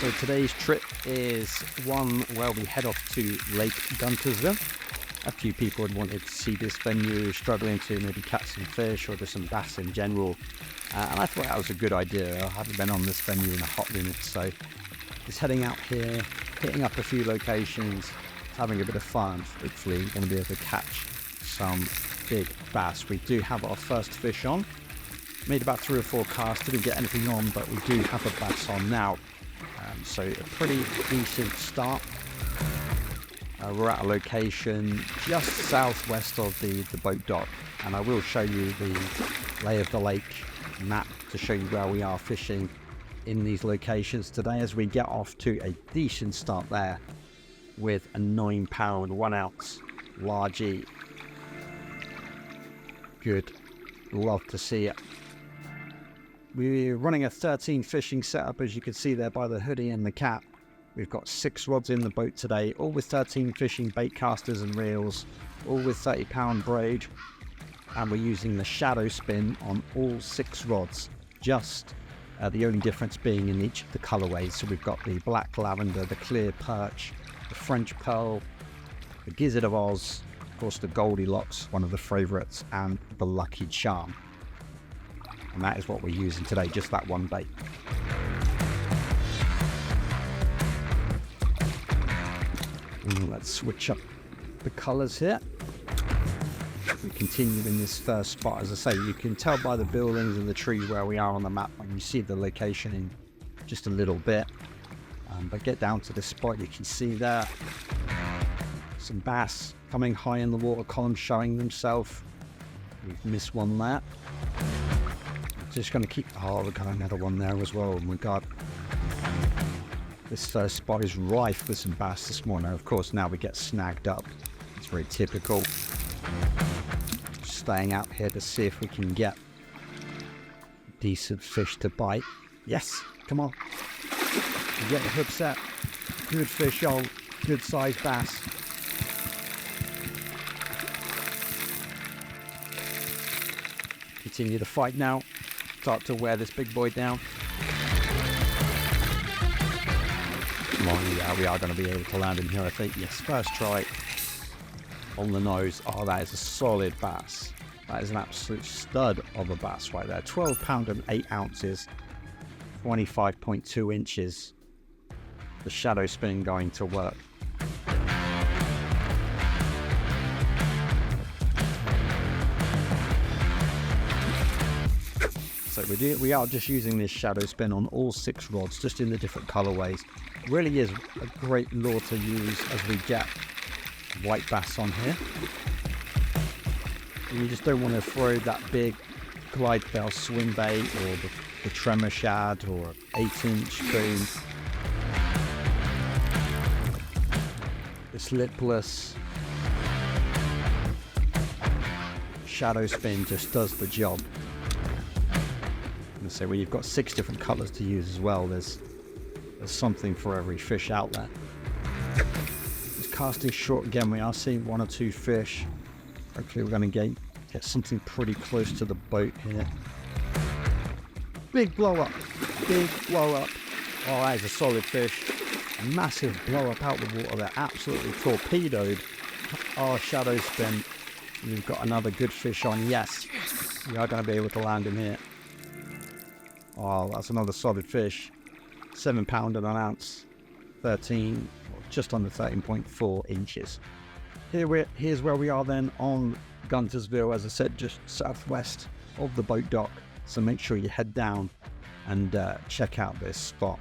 So today's trip is one where we head off to Lake Guntersville. A few people had wanted to see this venue, struggling to maybe catch some fish or just some bass in general. And I thought that was a good idea. I haven't been on this venue in a hot minute, so just heading out here, hitting up a few locations, having a bit of fun. Hopefully we're going to be able to catch some big bass. We do have our first fish on. Made about 3 or 4 casts, didn't get anything on, but we do have a bass on now. So a pretty decent start. We're at a location just southwest of the boat dock, and I will show you the lay of the lake map to show you where we are fishing in these locations today, as we get off to a decent start there with a 9-pound 1 ounce largie. Good, love to see it. We're running a 13 fishing setup, as you can see there by the hoodie and the cap. We've got 6 rods in the boat today, all with 13 fishing bait casters and reels, all with 30-pound braid, and we're using the Shadowspin on all 6 rods, just the only difference being in each of the colorways. So we've got the black lavender, the clear perch, the French pearl, the Gizzard of Oz, of course the Goldilocks, one of the favorites, and the Lucky Charm. And that is what we're using today, just that one bait. Let's switch up the colors here. We continue in this first spot. As I say, you can tell by the buildings and the trees where we are on the map when you see the location in just a little bit. But get down to this spot, you can see there some bass coming high in the water column, showing themselves. We've missed one there. Just going to keep, we've got another one there as well. Oh my god. This first spot is rife with some bass this morning. Of course, now we get snagged up. It's very typical. Staying out here to see if we can get decent fish to bite. Yes, come on. You get the hook set. Good fish on, good sized bass. Continue the fight now. Start to wear this big boy down. Come on, yeah, we are going to be able to land him here, I think. Yes, first try on the nose. Oh, that is a solid bass. That is an absolute stud of a bass right there. 12-pound and 8 ounces, 25.2 inches. The Shadowspin going to work. So we are just using this Shadowspin on all 6 rods, just in the different colorways. Really is a great lure to use as we get white bass on here. You just don't want to throw that big Glidetail swim bait or the tremor shad or 8-inch boom. This lipless Shadowspin just does the job. So where you've got 6 different colors to use as well, there's something for every fish out there. Just casting short again, we are seeing 1 or 2 fish. Hopefully we're going to get something pretty close to the boat here. Big blow up, big blow up. Oh, that is a solid fish. A massive blow up out the water. They're absolutely torpedoed our Shadowspin. We've got another good fish on. Yes, we are going to be able to land him here. Oh, that's another solid fish. 7-pound and 1 ounce, 13, just under 13.4 inches. Here's where we are then on Guntersville, as I said, just southwest of the boat dock. So make sure you head down and check out this spot.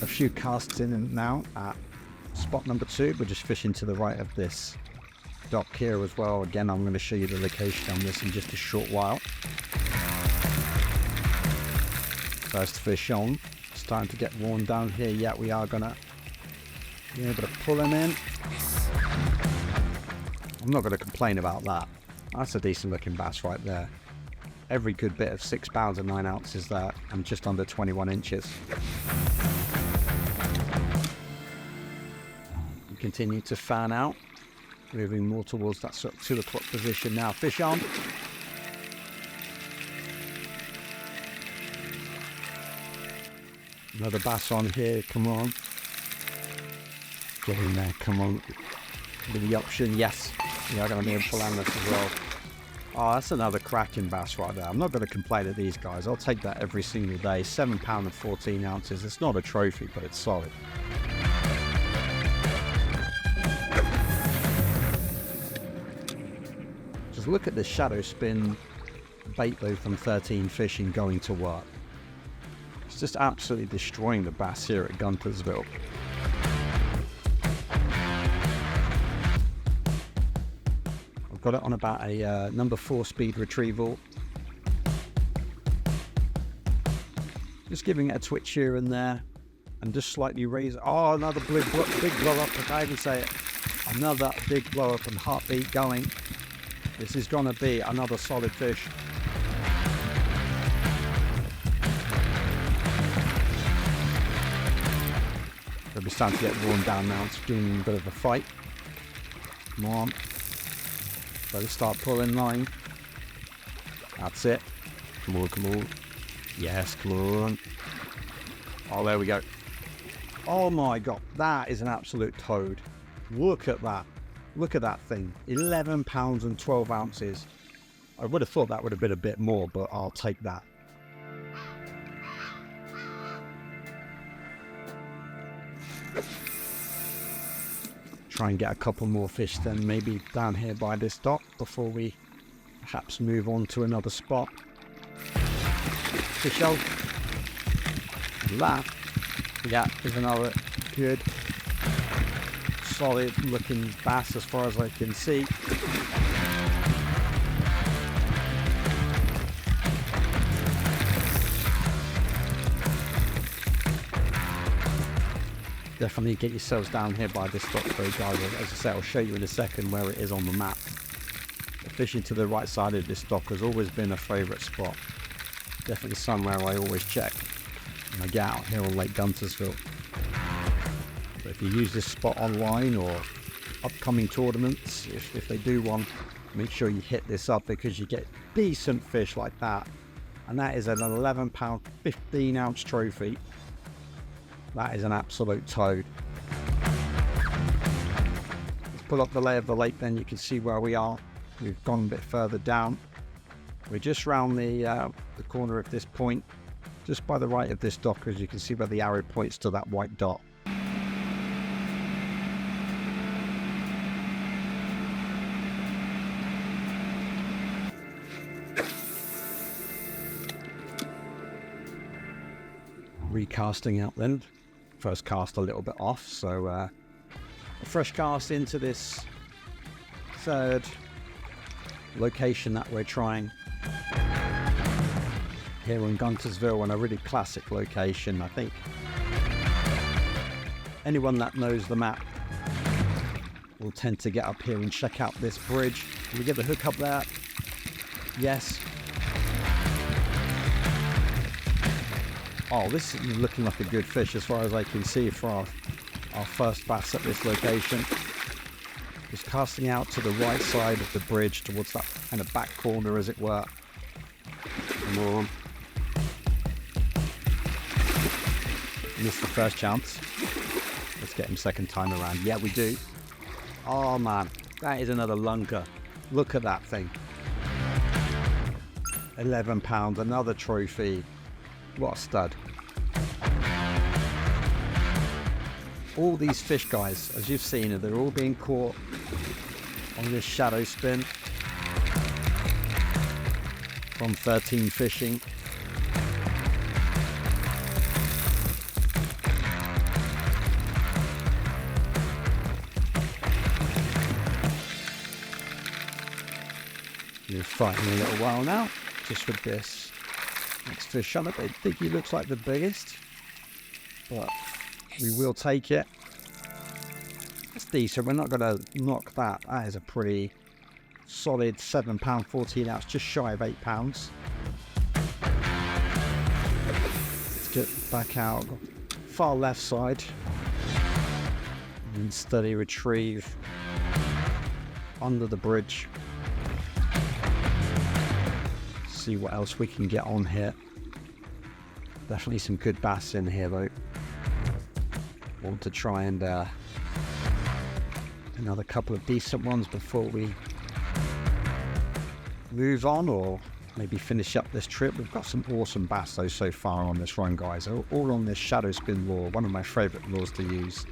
A few casts in and now at spot number 2. We're just fishing to the right of this dock here as well. Again, I'm going to show you the location on this in just a short while. First fish on. It's time to get worn down here. Yeah, we are going to be able to pull him in. I'm not going to complain about that. That's a decent looking bass right there. every good bit of 6 pounds and 9 ounces there, and just under 21 inches. You continue to fan out, moving more towards that sort of 2 o'clock position now. Fish on. Another bass on here, come on. Get in there, come on. With the option, yes. Yeah, I'm going to be able to land this as well. Oh, that's another cracking bass right there. I'm not going to complain at these guys. I'll take that every single day. 7 pounds and 14 ounces. It's not a trophy, but it's solid. Just look at the shadow spin bait though from 13 Fishing going to work. It's just absolutely destroying the bass here at Guntersville. I've got it on about a number 4 speed retrieval. Just giving it a twitch here and there, and just slightly raise. Oh, another big blow up, I can't even say it. Another big blow up and heartbeat going. This is gonna be another solid fish. Gonna be starting to get worn down now. It's doing a bit of a fight. Come on. Better start pulling line. That's it. Come on, come on. Yes, come on. Oh, there we go. Oh my god, that is an absolute toad. Look at that. Look at that thing. 11 pounds and 12 ounces. I would have thought that would have been a bit more, but I'll take that. Try and get a couple more fish then, maybe down here by this dock before we perhaps move on to another spot. Fish out. That, yeah, is another good, solid looking bass as far as I can see. Definitely get yourselves down here by this dock though, guys. As I say, I'll show you in a second where it is on the map. The fishing to the right side of this dock has always been a favourite spot. Definitely somewhere I always check when I get out here on Lake Guntersville. But if you use this spot online or upcoming tournaments, if they do one, make sure you hit this up because you get decent fish like that. And that is an 11 pound 15 ounce trophy. That is an absolute toad. Let's pull up the lay of the lake then, you can see where we are. We've gone a bit further down. We're just round the corner of this point, just by the right of this dock, as you can see where the arrow points to that white dot. Recasting out then. First cast a little bit off, so a fresh cast into this third location that we're trying here in Guntersville, and a really classic location. I think anyone that knows the map will tend to get up here and check out this bridge. Can we get the hook up there? Yes. Oh, this is looking like a good fish as far as I can see for our first bass at this location. Just casting out to the right side of the bridge towards that kind of back corner, as it were. Come on. Missed the first chance. Let's get him second time around. Yeah, we do. Oh man, that is another lunker. Look at that thing. 11 pounds, another trophy. What a stud. All these fish, guys, as you've seen, they're all being caught on this shadow spin from 13 Fishing. We're fighting a little while now, just with this next fish on it. I think he looks like the biggest, but we will take it. That's decent. We're not going to knock that. That is a pretty solid 7 pound 14 ounce, just shy of 8 pounds. Let's get back out. Far left side. And steady retrieve under the bridge. See what else we can get on here. Definitely some good bass in here though. Want to try and another couple of decent ones before we move on, or maybe finish up this trip. We've got some awesome bass though so far on this run, guys. All on this Shadowspin lure, one of my favourite lures to use.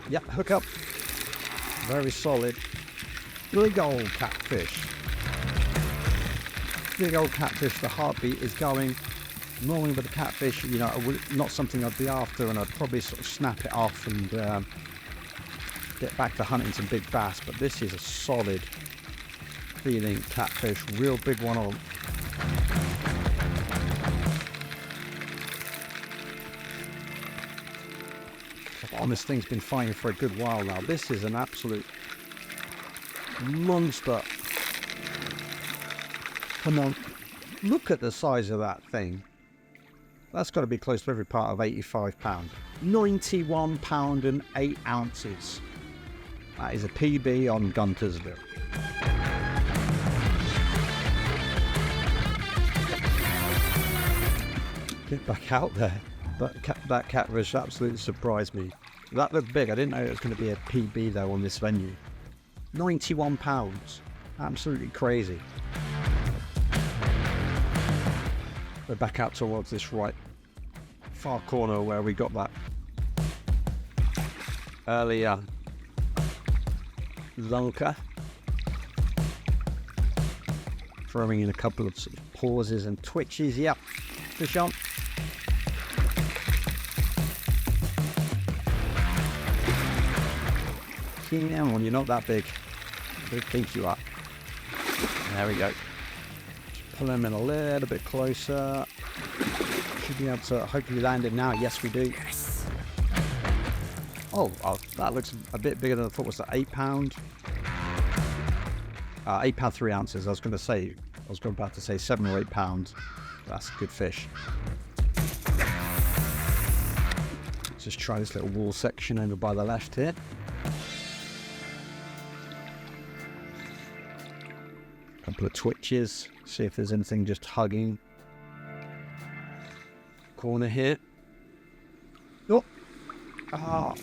Yep, hook up. Very solid. Big old catfish. Big old catfish. The heartbeat is going. Normally with the catfish, you know, not something I'd be after, and I'd probably sort of snap it off and get back to hunting some big bass. But this is a solid feeling catfish, real big one on. Come on, this thing's been fighting for a good while now. This is an absolute monster. Come on, look at the size of that thing. That's got to be close to every part of 85 pound. 91 pound and 8 ounces. That is a PB on Guntersville. Get back out there. That catfish absolutely surprised me. That looked big. I didn't know it was going to be a PB though on this venue. 91 pounds. Absolutely crazy. We're back out towards this right far corner where we got that earlier Lunker. Throwing in a couple of sort of pauses and twitches. Yep, fish on. Keen down one, you're not that big. I don't think you are. There we go. Pull him in a little bit closer. Should be able to hopefully land him now. Yes, we do. Yes. Oh, that looks a bit bigger than I thought. Was that 8 pound? 8 pound 3 ounces. I was about to say 7 or 8 pounds. That's a good fish. Let's just try this little wall section over by the left here. Couple of twitches, see if there's anything just hugging. Corner here. Oh,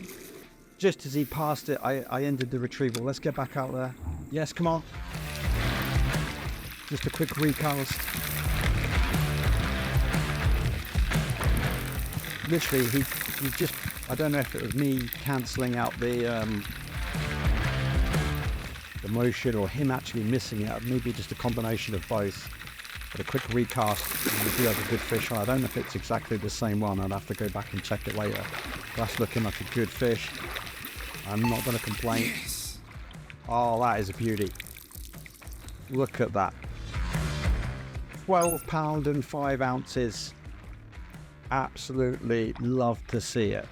just as he passed it, I ended the retrieval. Let's get back out there. Yes, come on. Just a quick recast. Literally, he just, I don't know if it was me cancelling out the motion or him actually missing it, maybe just a combination of both. But a quick recast, and we do have a good fish on. I don't know if it's exactly the same one. I'd have to go back and check it later. That's looking like a good fish. I'm not going to complain. Yes. Oh, that is a beauty. Look at that. 12 pound and 5 ounces. Absolutely love to see it.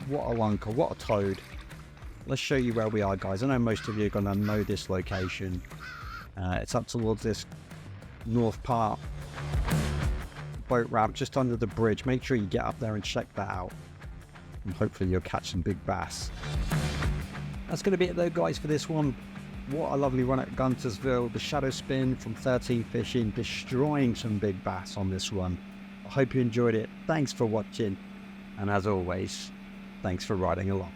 What a lunker, what a toad. Let's show you where we are, guys. I know most of you are going to know this location. It's up towards this north part boat ramp just under the bridge. Make sure you get up there and check that out, and hopefully you'll catch some big bass. That's going to be it though, guys, for this one. What a lovely run at Guntersville. The Shadowspin from 13 Fishing, destroying some big bass on this one. I hope you enjoyed it. Thanks for watching, and as always, thanks for riding along.